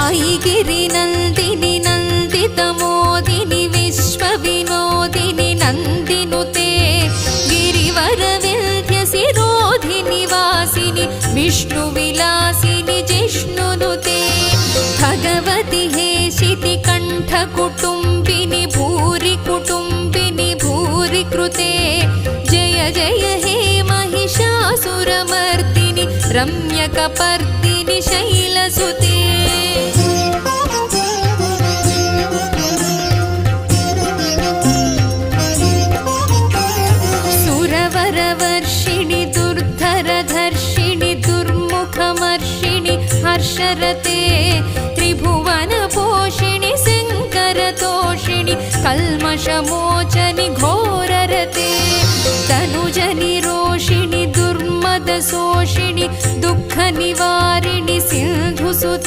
ऐगिरिनन्दिनि नन्दितमोदिनि विश्वविनोदिनि नन्दिनुते गिरिवरविन्ध्यसिरोधिनि वासिनि विष्णुविलासिनि जिष्णुनुते भगवति हेशितिकण्ठकुटुम्बिनि भूरि कुटुम्बिनि भूरि कृते जय जय हे महिषासुरमर्दिनि रम्यकपर्दिनि शैलसुते सुरवरवर्षिणि दुर्धरधर्षिणि दुर्मुखमर्षिणि हर्षरते त्रिभुवनपोषिणि शङ्करतोषिणि कल्मषमोचनि घोररते तनुजनिरोषिणि दुर्मदशोषिणि दुःखनिवारिणि सिन्धुसुते